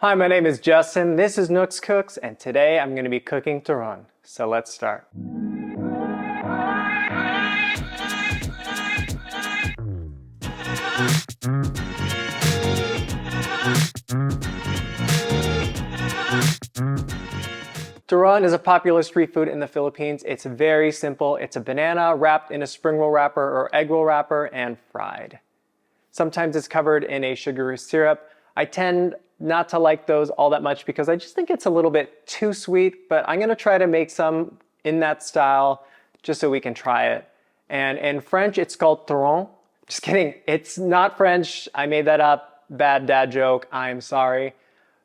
Hi, my name is Justin, this is Nooks Cooks, and today I'm going to be cooking turon. So let's start. Turon is a popular street food in the Philippines. It's very simple. It's a banana wrapped in a spring roll wrapper or egg roll wrapper and fried. Sometimes it's covered in a sugary syrup. I tend not to like those all that much because I just think it's a little bit too sweet, but I'm gonna try to make some in that style just so we can try it. And in French, it's called turon. Just kidding, it's not French. I made that up. Bad dad joke, I'm sorry.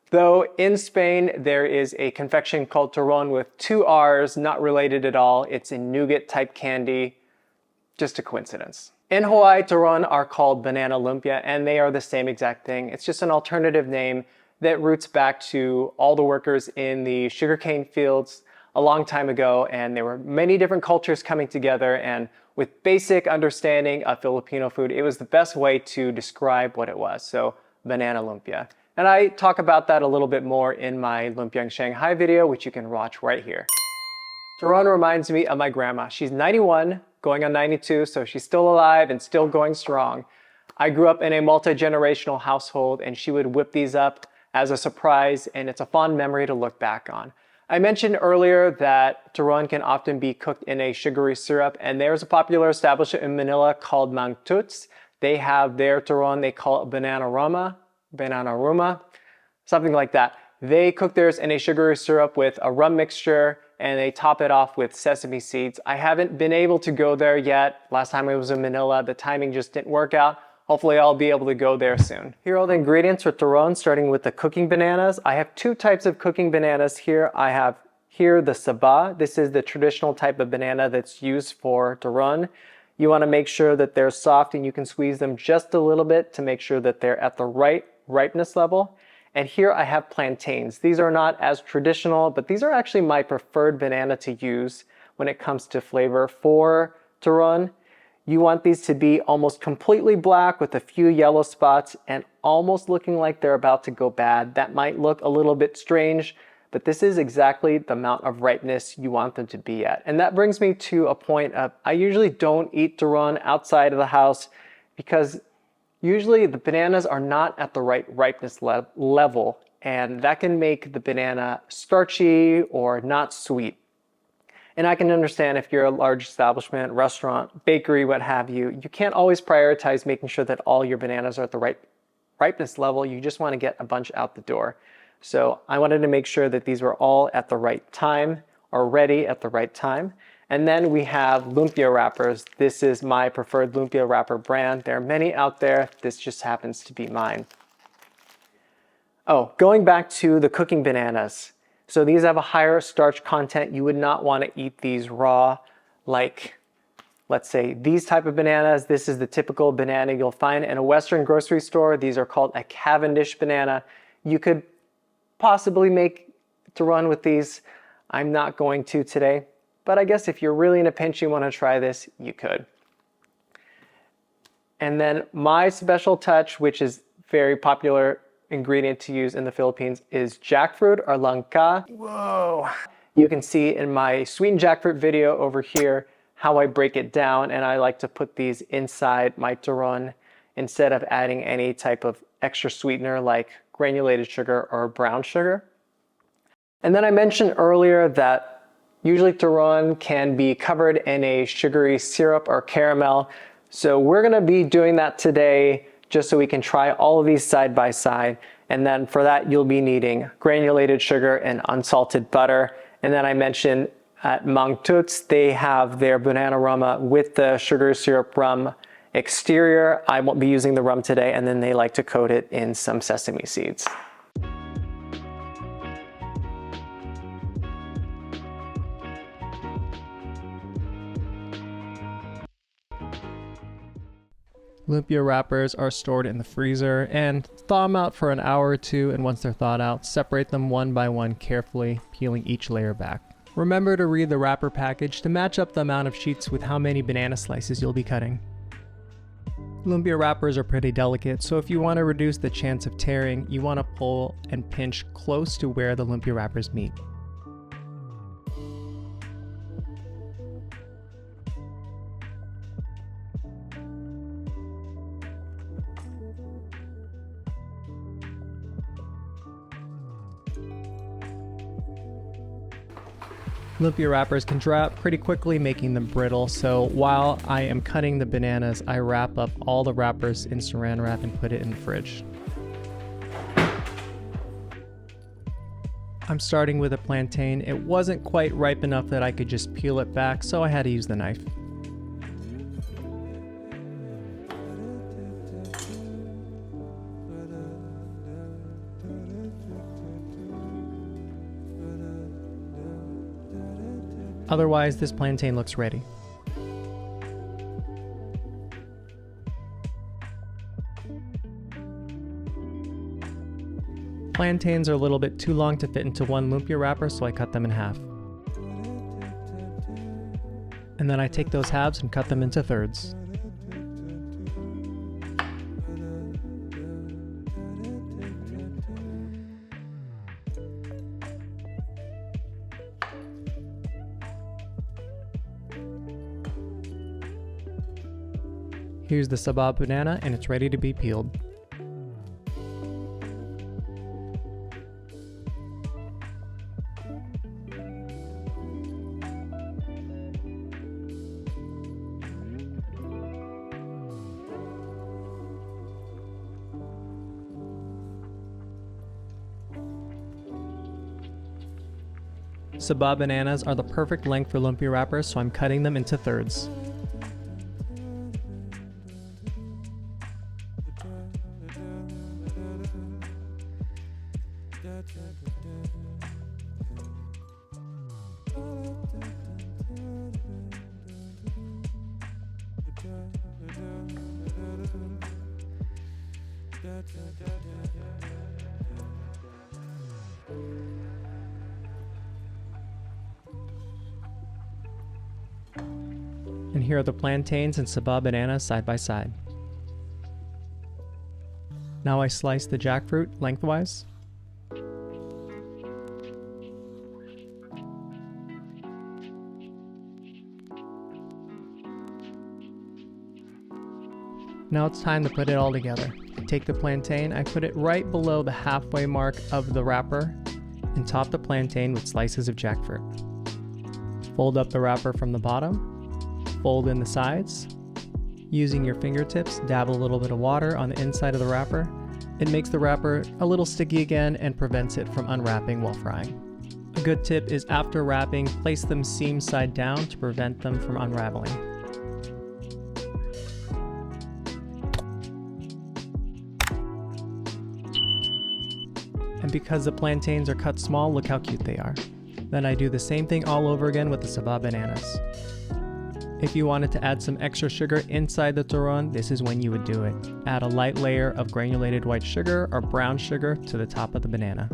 Though in Spain, there is a confection called turon with two R's, not related at all. It's a nougat type candy, just a coincidence. In Hawaii, turon are called banana lumpia, and they are the same exact thing. It's just an alternative name that roots back to all the workers in the sugarcane fields a long time ago, and there were many different cultures coming together, and with basic understanding of Filipino food, it was the best way to describe what it was, so banana lumpia. And I talk about that a little bit more in my Lumpiang Shanghai video, which you can watch right here. Turon reminds me of my grandma. She's 91, going on 92, so she's still alive and still going strong. I grew up in a multi-generational household, and she would whip these up as a surprise, and it's a fond memory to look back on. I mentioned earlier that turon can often be cooked in a sugary syrup, and there's a popular establishment in Manila called Mang Tuts. They have their turon, they call it banana roma, something like that. They cook theirs in a sugary syrup with a rum mixture, and they top it off with sesame seeds. I haven't been able to go there yet. Last time I was in Manila, the timing just didn't work out. Hopefully I'll be able to go there soon. Here are all the ingredients for turon, starting with the cooking bananas. I have two types of cooking bananas here. I have here the saba. This is the traditional type of banana that's used for turon. You want to make sure that they're soft, and you can squeeze them just a little bit to make sure that they're at the right ripeness level. And here I have plantains. These are not as traditional, but these are actually my preferred banana to use when it comes to flavor for turon. You want these to be almost completely black with a few yellow spots and almost looking like they're about to go bad. That might look a little bit strange, but this is exactly the amount of ripeness you want them to be at. And that brings me to a point of, I usually don't eat turon outside of the house because usually the bananas are not at the right ripeness level, and that can make the banana starchy or not sweet. And I can understand if you're a large establishment, restaurant, bakery, what have you, you can't always prioritize making sure that all your bananas are at the right ripeness level. You just want to get a bunch out the door. So I wanted to make sure that these were all at the right time or ready at the right time. And then we have lumpia wrappers. This is my preferred lumpia wrapper brand. There are many out there. This just happens to be mine. Oh, going back to the cooking bananas. So these have a higher starch content. You would not want to eat these raw, like, let's say, these type of bananas. This is the typical banana you'll find in a Western grocery store. These are called a Cavendish banana. You could possibly make turon with these. I'm not going to today. But I guess if you're really in a pinch, you want to try this, you could. And then my special touch, which is very popular ingredient to use in the Philippines, is jackfruit or langka. Whoa. You can see in my sweetened jackfruit video over here how I break it down, and I like to put these inside my turon instead of adding any type of extra sweetener like granulated sugar or brown sugar. And then I mentioned earlier that usually turon can be covered in a sugary syrup or caramel. So we're gonna be doing that today just so we can try all of these side by side. And then for that, you'll be needing granulated sugar and unsalted butter. And then I mentioned at Mang Tuts, they have their banana roma with the sugar syrup rum exterior. I won't be using the rum today. And then they like to coat it in some sesame seeds. Lumpia wrappers are stored in the freezer and thaw them out for an hour or two, and once they're thawed out, separate them one by one carefully, peeling each layer back. Remember to read the wrapper package to match up the amount of sheets with how many banana slices you'll be cutting. Lumpia wrappers are pretty delicate, so if you want to reduce the chance of tearing, you want to pull and pinch close to where the lumpia wrappers meet. Lumpia wrappers can dry out pretty quickly, making them brittle, so while I am cutting the bananas, I wrap up all the wrappers in saran wrap and put it in the fridge. I'm starting with a plantain. It wasn't quite ripe enough that I could just peel it back, so I had to use the knife. Otherwise, this plantain looks ready. Plantains are a little bit too long to fit into one lumpia wrapper, so I cut them in half. And then I take those halves and cut them into thirds. Here's the saba banana, and it's ready to be peeled. Saba bananas are the perfect length for lumpia wrappers, so I'm cutting them into thirds. And here are the plantains and saba bananas side by side. Now I slice the jackfruit lengthwise. Now it's time to put it all together. I take the plantain, I put it right below the halfway mark of the wrapper and top the plantain with slices of jackfruit. Fold up the wrapper from the bottom, fold in the sides. Using your fingertips, dab a little bit of water on the inside of the wrapper. It makes the wrapper a little sticky again and prevents it from unwrapping while frying. A good tip is after wrapping, place them seam side down to prevent them from unraveling. And because the plantains are cut small, look how cute they are. Then I do the same thing all over again with the saba bananas. If you wanted to add some extra sugar inside the turon, this is when you would do it. Add a light layer of granulated white sugar or brown sugar to the top of the banana.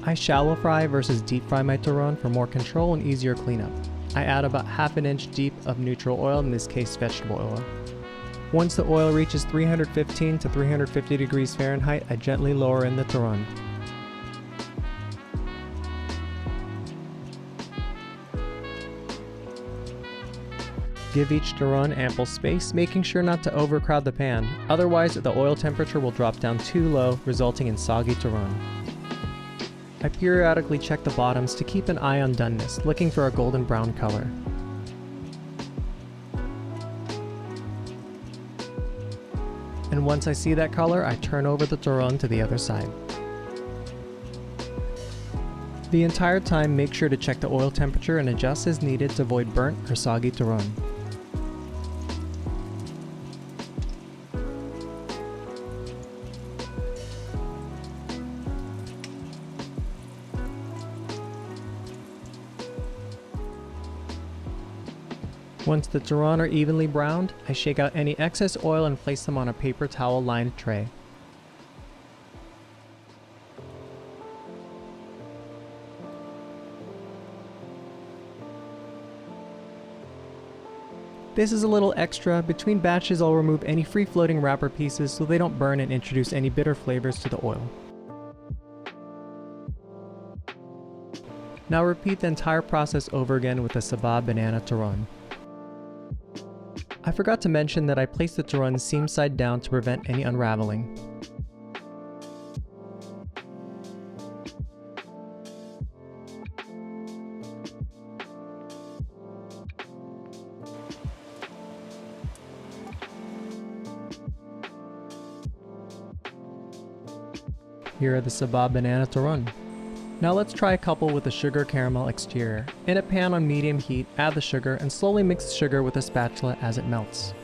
I shallow fry versus deep fry my turon for more control and easier cleanup. I add about ½ an inch deep of neutral oil, in this case vegetable oil. Once the oil reaches 315 to 350 degrees Fahrenheit, I gently lower in the turon. Give each turon ample space, making sure not to overcrowd the pan, otherwise the oil temperature will drop down too low, resulting in soggy turon. I periodically check the bottoms to keep an eye on doneness, looking for a golden brown color. And once I see that color, I turn over the turon to the other side. The entire time, make sure to check the oil temperature and adjust as needed to avoid burnt or soggy turon. Once the turon are evenly browned, I shake out any excess oil and place them on a paper towel lined tray. This is a little extra. Between batches, I'll remove any free-floating wrapper pieces so they don't burn and introduce any bitter flavors to the oil. Now repeat the entire process over again with the saba banana turon. I forgot to mention that I placed the turon seam side down to prevent any unraveling. Here are the saba banana turon. Now let's try a couple with the sugar caramel exterior. In a pan on medium heat, add the sugar and slowly mix the sugar with a spatula as it melts.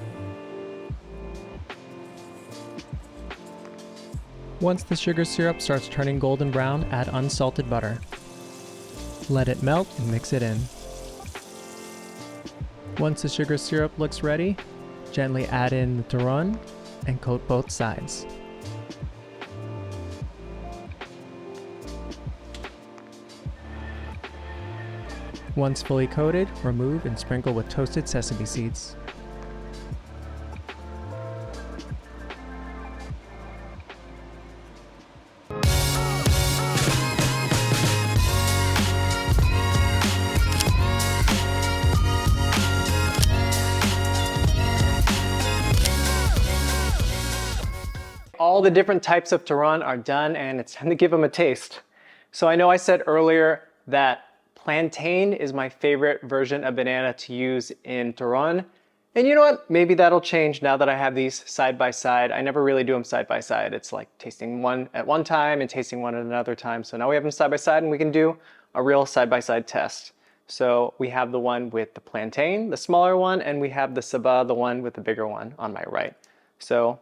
Once the sugar syrup starts turning golden brown, add unsalted butter. Let it melt and mix it in. Once the sugar syrup looks ready, gently add in the turon and coat both sides. Once fully coated, remove and sprinkle with toasted sesame seeds. All the different types of turon are done and it's time to give them a taste. So I know I said earlier that plantain is my favorite version of banana to use in turon. And you know what? Maybe that'll change now that I have these side by side. I never really do them side by side. It's like tasting one at one time and tasting one at another time. So now we have them side by side and we can do a real side by side test. So we have the one with the plantain, the smaller one, and we have the saba, the one with the bigger one on my right. So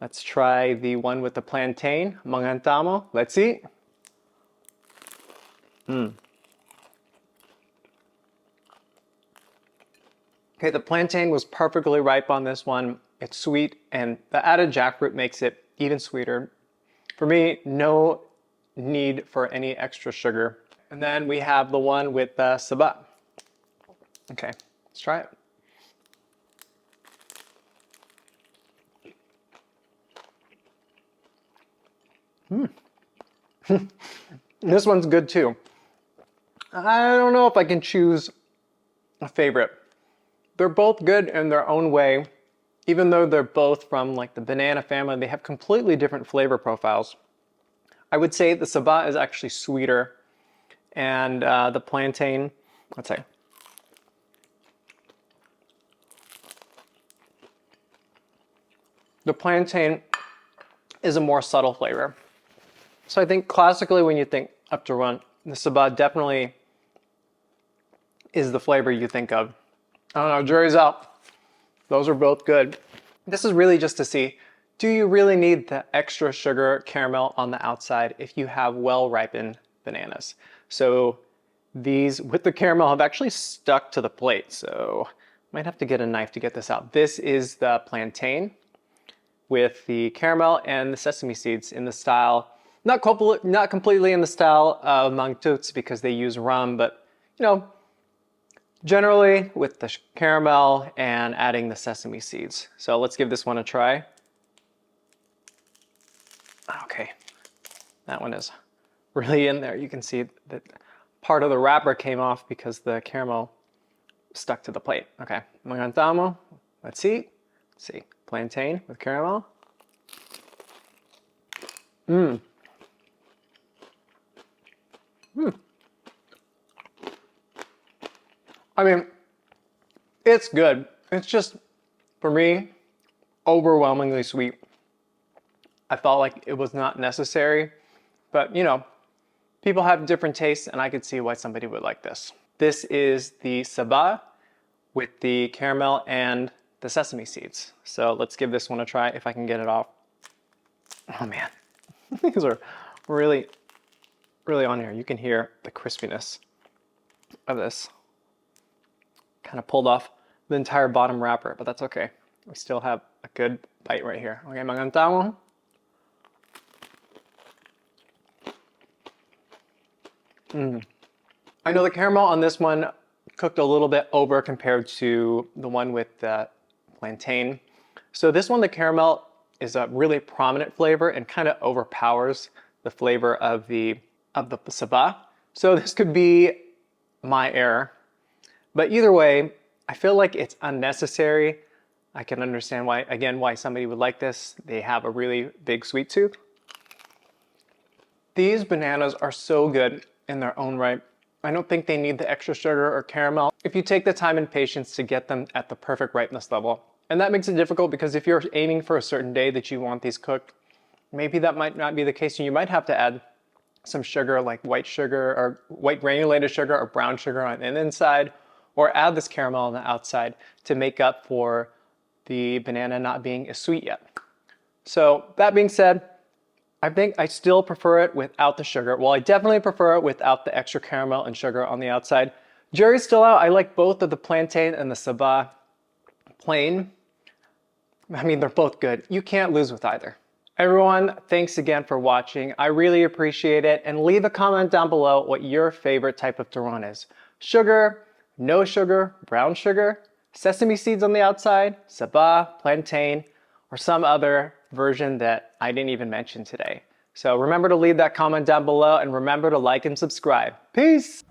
let's try the one with the plantain. Mangantamo. Let's see. Okay, the plantain was perfectly ripe on this one. It's sweet, and the added jackfruit makes it even sweeter. For me, no need for any extra sugar. And then we have the one with the saba. Okay, let's try it. This one's good too. I don't know if I can choose a favorite. They're both good in their own way. Even though they're both from like the banana family, they have completely different flavor profiles. I would say the saba is actually sweeter, and the plantain, let's say, the plantain is a more subtle flavor. So I think classically when you think of turon, the saba definitely is the flavor you think of. I don't know, jury's out. Those are both good. This is really just to see, do you really need the extra sugar caramel on the outside if you have well-ripened bananas? So these with the caramel have actually stuck to the plate, so might have to get a knife to get this out. This is the plantain with the caramel and the sesame seeds in the style, not completely in the style of mangtuts because they use rum, but you know, generally with the caramel and adding the sesame seeds. So let's give this one a try. Okay, that one is really in there. You can see that part of the wrapper came off because the caramel stuck to the plate. Okay, magantamo. Let's see. Let's see. Plantain with caramel. I mean, it's good. It's just, for me, overwhelmingly sweet. I felt like it was not necessary, but you know, people have different tastes and I could see why somebody would like this. This is the saba with the caramel and the sesame seeds. So let's give this one a try if I can get it off. Oh man, these are really, really on here. You can hear the crispiness of this. Kind of pulled off the entire bottom wrapper, but that's okay. We still have a good bite right here. Okay, magandang. I know the caramel on this one cooked a little bit over compared to the one with the plantain. So this one, the caramel is a really prominent flavor and kind of overpowers the flavor of the saba. So this could be my error. But either way, I feel like it's unnecessary. I can understand why, again, why somebody would like this. They have a really big sweet tooth. These bananas are so good in their own right. I don't think they need the extra sugar or caramel if you take the time and patience to get them at the perfect ripeness level. And that makes it difficult because if you're aiming for a certain day that you want these cooked, maybe that might not be the case and you might have to add some sugar like white sugar or white granulated sugar or brown sugar on the inside, or add this caramel on the outside to make up for the banana not being as sweet yet. So that being said, I think I still prefer it without the sugar. Well, I definitely prefer it without the extra caramel and sugar on the outside. Jury's still out. I like both of the plantain and the saba plain. I mean, they're both good. You can't lose with either. Everyone, thanks again for watching. I really appreciate it. And leave a comment down below what your favorite type of turon is. Sugar, no sugar, brown sugar, sesame seeds on the outside, saba, plantain, or some other version that I didn't even mention today. So remember to leave that comment down below and remember to like and subscribe. Peace!